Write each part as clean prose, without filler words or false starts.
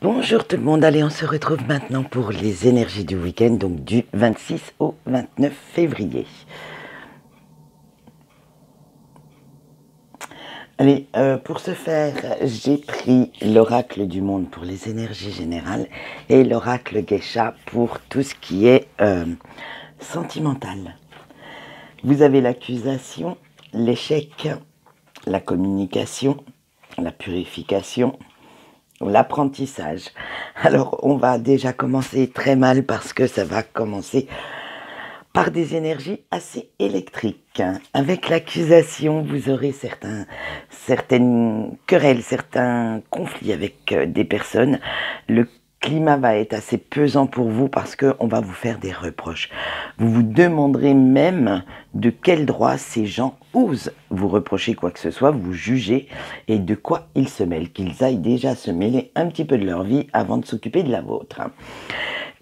Bonjour tout le monde, allez on se retrouve maintenant pour les énergies du week-end, donc du 26 au 29 février. Allez, pour ce faire, j'ai pris l'oracle du monde pour les énergies générales et l'oracle Geisha pour tout ce qui est sentimental. Vous avez l'accusation, l'échec, la communication, la purification, l'apprentissage. Alors, on va déjà commencer très mal parce que ça va commencer par des énergies assez électriques. Avec l'accusation, vous aurez certaines querelles, certains conflits avec des personnes. Le climat va être assez pesant pour vous parce qu'on va vous faire des reproches. Vous vous demanderez même de quel droit ces gens osent vous reprocher quoi que ce soit, vous juger et de quoi ils se mêlent, qu'ils aillent déjà se mêler un petit peu de leur vie avant de s'occuper de la vôtre.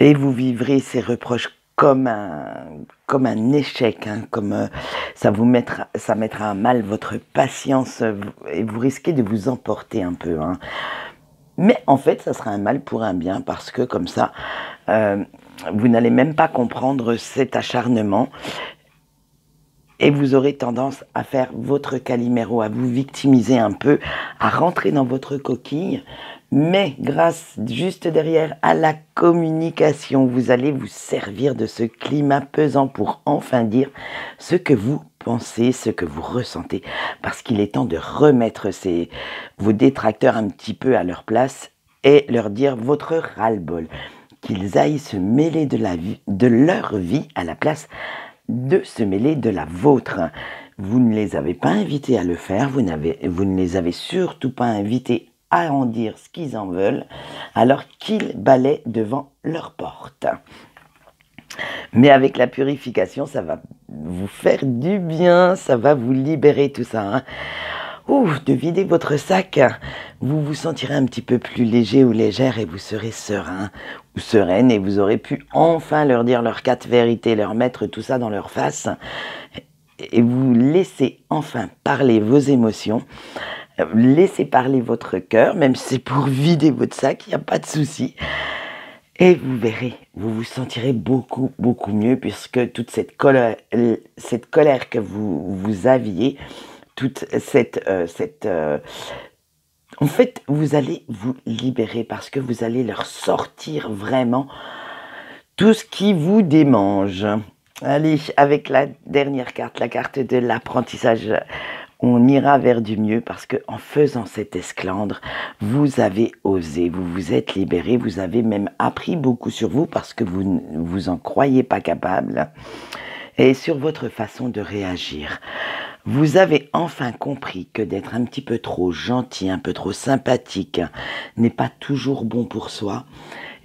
Et vous vivrez ces reproches comme un échec, hein, ça mettra à mal votre patience et vous risquez de vous emporter un peu. Hein. Mais en fait, ça sera un mal pour un bien parce que comme ça, vous n'allez même pas comprendre cet acharnement et vous aurez tendance à faire votre Calimero, à vous victimiser un peu, à rentrer dans votre coquille. Mais grâce juste derrière à la communication, vous allez vous servir de ce climat pesant pour enfin dire ce que vous pensez, ce que vous ressentez. Parce qu'il est temps de remettre vos détracteurs un petit peu à leur place et leur dire votre ras-le-bol. Qu'ils aillent se mêler de leur vie à la place de se mêler de la vôtre. Vous ne les avez pas invités à le faire, vous ne les avez surtout pas invités à en dire ce qu'ils en veulent, alors qu'ils balaient devant leur porte. Mais avec la purification, ça va vous faire du bien, ça va vous libérer tout ça. Hein. De vider votre sac, vous vous sentirez un petit peu plus léger ou légère et vous serez serein ou sereine et vous aurez pu enfin leur dire leurs 4 vérités, leur mettre tout ça dans leur face et vous laissez enfin parler vos émotions, laissez parler votre cœur, même si c'est pour vider votre sac, il n'y a pas de souci. Et vous verrez, vous vous sentirez beaucoup, beaucoup mieux puisque toute cette colère que vous aviez, en fait, vous allez vous libérer parce que vous allez leur sortir vraiment tout ce qui vous démange. Allez, avec la dernière carte, la carte de l'apprentissage, on ira vers du mieux parce que en faisant cette esclandre, vous avez osé, vous vous êtes libéré, vous avez même appris beaucoup sur vous parce que vous ne vous en croyez pas capable et sur votre façon de réagir. Vous avez enfin compris que d'être un petit peu trop gentil, un peu trop sympathique n'est pas toujours bon pour soi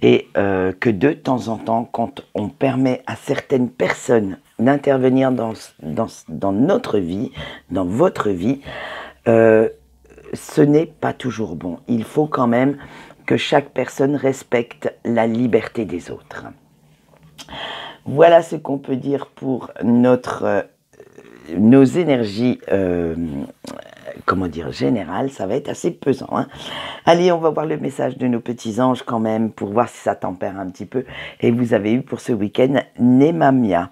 et que de temps en temps, quand on permet à certaines personnes d'intervenir dans notre vie, dans votre vie, ce n'est pas toujours bon. Il faut quand même que chaque personne respecte la liberté des autres. Voilà ce qu'on peut dire pour nos énergies, générales, ça va être assez pesant. Hein. Allez, on va voir le message de nos petits anges quand même, pour voir si ça tempère un petit peu. Et vous avez eu pour ce week-end Nemamia.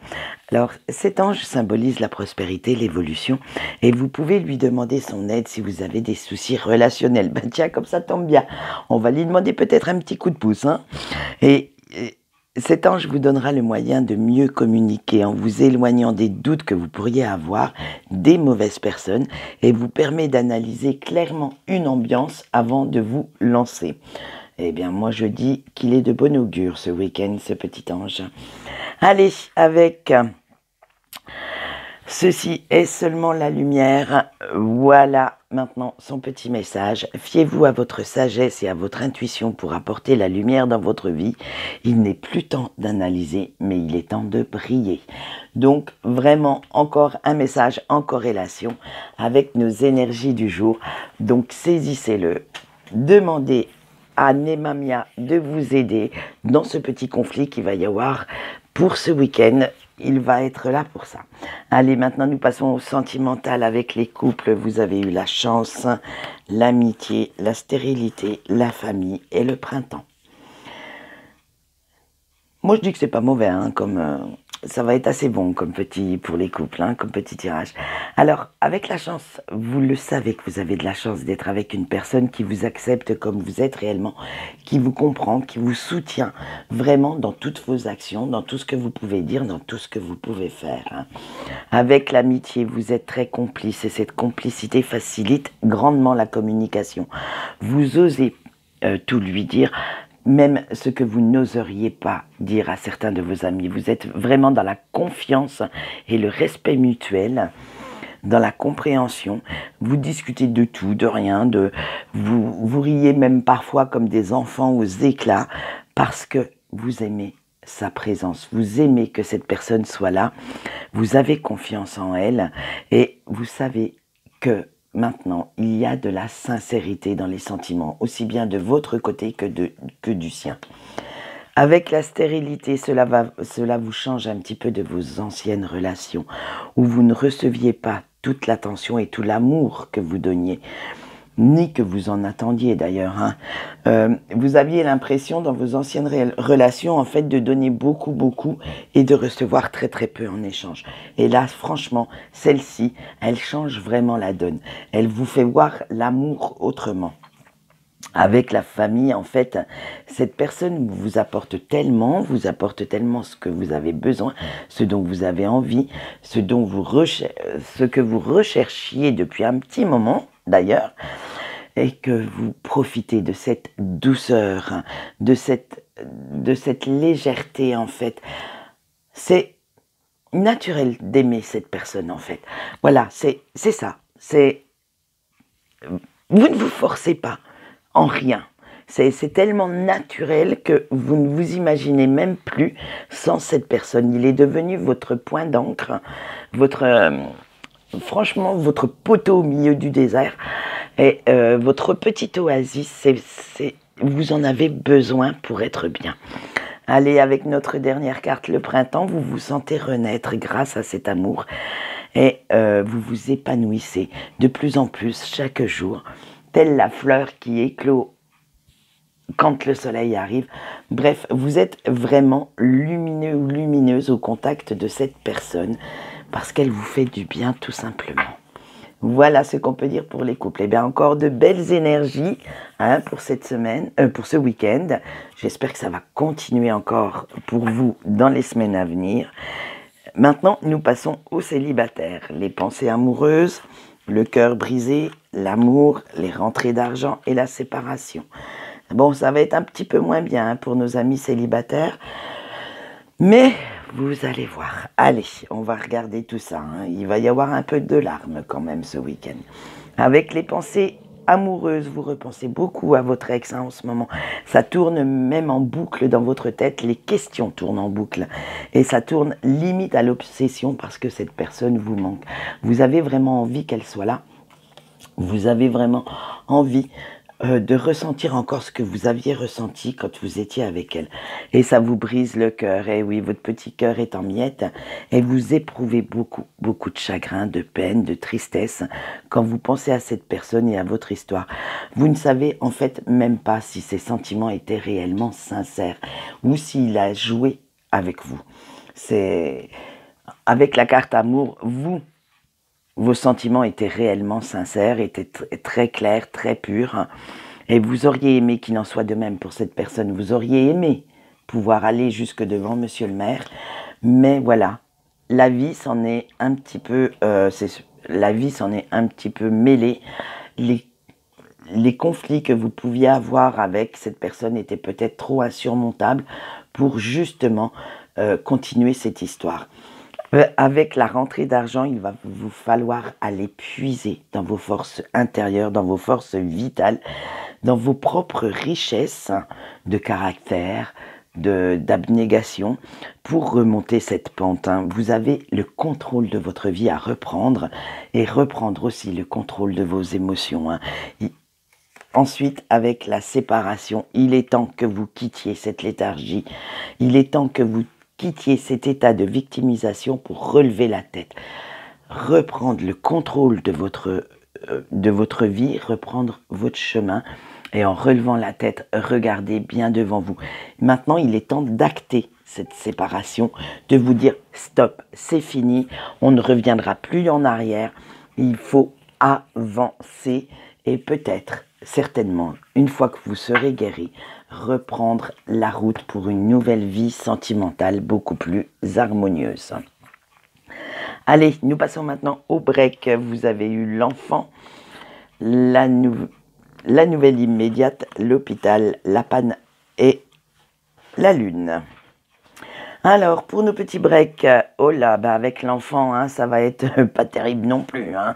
Alors, cet ange symbolise la prospérité, l'évolution, et vous pouvez lui demander son aide si vous avez des soucis relationnels. Ben tiens, comme ça tombe bien, on va lui demander peut-être un petit coup de pouce. Hein. Et cet ange vous donnera le moyen de mieux communiquer en vous éloignant des doutes que vous pourriez avoir des mauvaises personnes et vous permet d'analyser clairement une ambiance avant de vous lancer. Eh bien, moi je dis qu'il est de bon augure ce week-end, ce petit ange. Allez, avec ceci est seulement la lumière. Voilà maintenant son petit message. Fiez-vous à votre sagesse et à votre intuition pour apporter la lumière dans votre vie. Il n'est plus temps d'analyser, mais il est temps de briller. Donc vraiment encore un message en corrélation avec nos énergies du jour. Donc saisissez-le. Demandez à Nemamia de vous aider dans ce petit conflit qu'il va y avoir pour ce week-end. il va être là pour ça. Allez, maintenant nous passons au sentimental avec les couples. Vous avez eu la chance, l'amitié, la stérilité, la famille et le printemps. Moi je dis que c'est pas mauvais, hein, ça va être assez bon comme petit pour les couples, hein, comme petit tirage. Alors, avec la chance, vous le savez que vous avez de la chance d'être avec une personne qui vous accepte comme vous êtes réellement, qui vous comprend, qui vous soutient vraiment dans toutes vos actions, dans tout ce que vous pouvez dire, dans tout ce que vous pouvez faire, hein. Avec l'amitié, vous êtes très complice et cette complicité facilite grandement la communication. Vous osez tout lui dire, même ce que vous n'oseriez pas dire à certains de vos amis. Vous êtes vraiment dans la confiance et le respect mutuel, dans la compréhension. Vous discutez de tout, de rien, vous riez même parfois comme des enfants aux éclats parce que vous aimez sa présence. Vous aimez que cette personne soit là. Vous avez confiance en elle et vous savez que maintenant, il y a de la sincérité dans les sentiments, aussi bien de votre côté que du sien. Avec la stérilité, cela vous change un petit peu de vos anciennes relations, où vous ne receviez pas toute l'attention et tout l'amour que vous donniez, ni que vous en attendiez d'ailleurs, hein. Vous aviez l'impression dans vos anciennes relations en fait de donner beaucoup et de recevoir très peu en échange. Et là franchement, celle-ci, elle change vraiment la donne. Elle vous fait voir l'amour autrement. Avec la famille, en fait, cette personne vous apporte tellement ce que vous avez besoin, ce dont vous avez envie, ce que vous recherchiez depuis un petit moment, d'ailleurs, et que vous profitez de cette douceur, de cette légèreté, en fait. C'est naturel d'aimer cette personne, en fait. Voilà, c'est ça. Vous ne vous forcez pas en rien. C'est tellement naturel que vous ne vous imaginez même plus sans cette personne. Il est devenu votre point d'encre, franchement, votre poteau au milieu du désert et votre petite oasis. Vous en avez besoin pour être bien. Allez, avec notre dernière carte, le printemps, vous vous sentez renaître grâce à cet amour et vous vous épanouissez de plus en plus chaque jour, telle la fleur qui éclot quand le soleil arrive. Bref, vous êtes vraiment lumineux ou lumineuse au contact de cette personne parce qu'elle vous fait du bien tout simplement. Voilà ce qu'on peut dire pour les couples. Et bien encore de belles énergies, hein, pour cette semaine, pour ce week-end. J'espère que ça va continuer encore pour vous dans les semaines à venir. Maintenant, nous passons aux célibataires. Les pensées amoureuses, le cœur brisé, l'amour, les rentrées d'argent et la séparation. Bon, ça va être un petit peu moins bien, hein, pour nos amis célibataires, mais vous allez voir. Allez, on va regarder tout ça, hein. Il va y avoir un peu de larmes quand même ce week-end. Avec les pensées amoureuses, vous repensez beaucoup à votre ex, hein, en ce moment. Ça tourne même en boucle dans votre tête, les questions tournent en boucle. Et ça tourne limite à l'obsession parce que cette personne vous manque. Vous avez vraiment envie qu'elle soit là. Vous avez vraiment envie de ressentir encore ce que vous aviez ressenti quand vous étiez avec elle. Et ça vous brise le cœur. Et oui, votre petit cœur est en miettes. Et vous éprouvez beaucoup de chagrin, de peine, de tristesse quand vous pensez à cette personne et à votre histoire. Vous ne savez en fait même pas si ces sentiments étaient réellement sincères ou s'il a joué avec vous. Avec la carte amour, vos sentiments étaient réellement sincères, étaient très clairs, très purs. Hein, et vous auriez aimé qu'il en soit de même pour cette personne. Vous auriez aimé pouvoir aller jusque devant monsieur le maire. Mais voilà, la vie s'en est un petit peu, mêlée. Les conflits que vous pouviez avoir avec cette personne étaient peut-être trop insurmontables pour justement continuer cette histoire. Avec la rentrée d'argent, il va vous falloir aller puiser dans vos forces intérieures, dans vos forces vitales, dans vos propres richesses de caractère, d'abnégation, pour remonter cette pente. Vous avez le contrôle de votre vie à reprendre et reprendre aussi le contrôle de vos émotions. Ensuite, avec la séparation, il est temps que vous quittiez cette léthargie. Il est temps que vous quittiez cet état de victimisation pour relever la tête, reprendre le contrôle de votre vie, reprendre votre chemin et en relevant la tête, regardez bien devant vous. Maintenant, il est temps d'acter cette séparation, de vous dire stop, c'est fini, on ne reviendra plus en arrière, il faut avancer et peut-être, certainement, une fois que vous serez guéri, reprendre la route pour une nouvelle vie sentimentale beaucoup plus harmonieuse. Allez, nous passons maintenant au break. Vous avez eu l'enfant, la nouvelle immédiate, l'hôpital, la panne et la lune. Alors, pour nos petits breaks, oh là, avec l'enfant, hein, ça va être pas terrible non plus. Hein,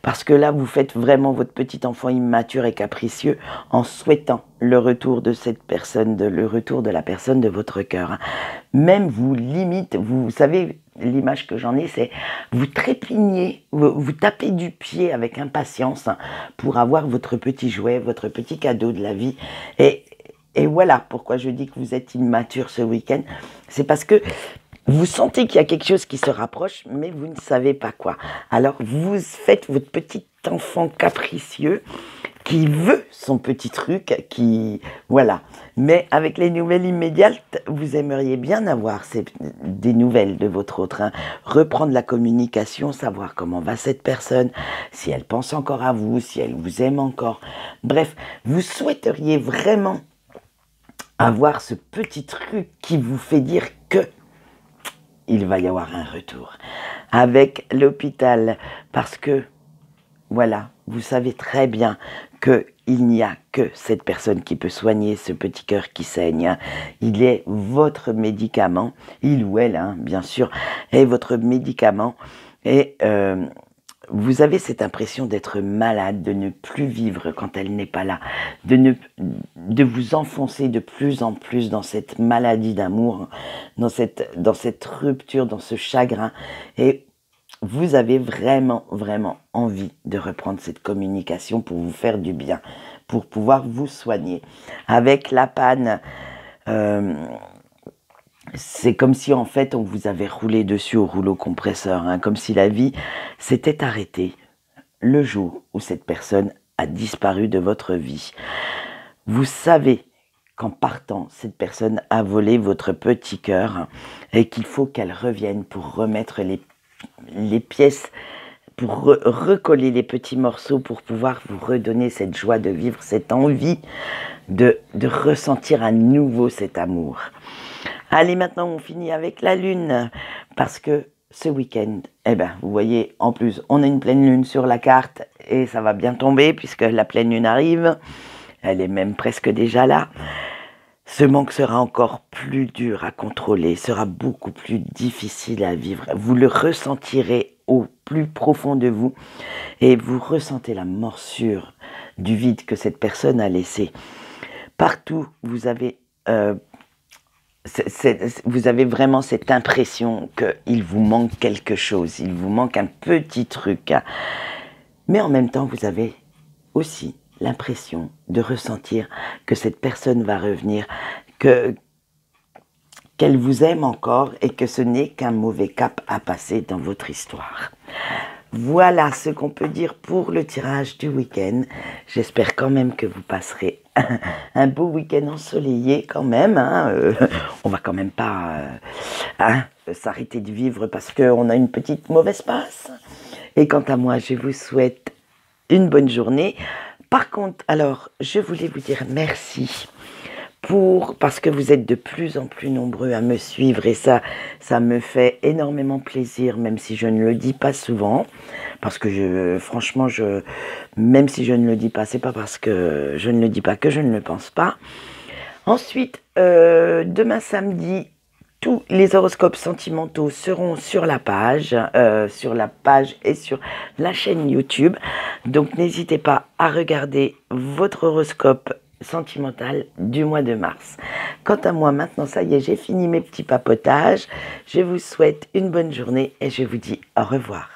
parce que là, vous faites vraiment votre petit enfant immature et capricieux en souhaitant le retour de cette personne, le retour de la personne de votre cœur. Hein. Même vous limite, vous savez, l'image que j'en ai, c'est vous trépignez, vous tapez du pied avec impatience hein, pour avoir votre petit jouet, votre petit cadeau de la vie. Et voilà pourquoi je dis que vous êtes immature ce week-end. C'est parce que vous sentez qu'il y a quelque chose qui se rapproche, mais vous ne savez pas quoi. Alors, vous faites votre petit enfant capricieux qui veut son petit truc, voilà. Mais avec les nouvelles immédiates, vous aimeriez bien avoir des nouvelles de votre autre. Hein. Reprendre la communication, savoir comment va cette personne, si elle pense encore à vous, si elle vous aime encore. Bref, vous souhaiteriez vraiment avoir ce petit truc qui vous fait dire que il va y avoir un retour avec l'hôpital parce que voilà, vous savez très bien qu'il n'y a que cette personne qui peut soigner ce petit cœur qui saigne. Il est votre médicament, il ou elle, hein, bien sûr, est votre médicament et vous avez cette impression d'être malade, de ne plus vivre quand elle n'est pas là, de vous enfoncer de plus en plus dans cette maladie d'amour, dans cette rupture, dans ce chagrin. Et vous avez vraiment, vraiment envie de reprendre cette communication pour vous faire du bien, pour pouvoir vous soigner. Avec la panne, c'est comme si en fait on vous avait roulé dessus au rouleau compresseur, hein, comme si la vie s'était arrêtée le jour où cette personne a disparu de votre vie. Vous savez qu'en partant, cette personne a volé votre petit cœur et qu'il faut qu'elle revienne pour remettre les pièces, pour recoller les petits morceaux pour pouvoir vous redonner cette joie de vivre, cette envie de ressentir à nouveau cet amour. Allez, maintenant on finit avec la lune, parce que ce week-end, vous voyez, en plus, on a une pleine lune sur la carte, et ça va bien tomber, puisque la pleine lune arrive, elle est même presque déjà là. Ce manque sera encore plus dur à contrôler, sera beaucoup plus difficile à vivre. Vous le ressentirez au plus profond de vous, et vous ressentez la morsure du vide que cette personne a laissé. Partout, vous avez vraiment cette impression qu'il vous manque quelque chose, il vous manque un petit truc. Mais en même temps, vous avez aussi l'impression de ressentir que cette personne va revenir, qu'elle vous aime encore et que ce n'est qu'un mauvais cap à passer dans votre histoire. Voilà ce qu'on peut dire pour le tirage du week-end. J'espère quand même que vous passerez un beau week-end ensoleillé quand même. Hein. On va quand même pas s'arrêter de vivre parce qu'on a une petite mauvaise passe. Et quant à moi, je vous souhaite une bonne journée. Par contre, alors, je voulais vous dire merci parce que vous êtes de plus en plus nombreux à me suivre et ça me fait énormément plaisir, même si je ne le dis pas souvent, parce que franchement, même si je ne le dis pas, c'est pas parce que je ne le dis pas que je ne le pense pas. Ensuite, demain samedi, tous les horoscopes sentimentaux seront sur la page et sur la chaîne YouTube. Donc n'hésitez pas à regarder votre horoscope sentimental du mois de mars. Quant à moi, maintenant, ça y est, j'ai fini mes petits papotages. Je vous souhaite une bonne journée et je vous dis au revoir.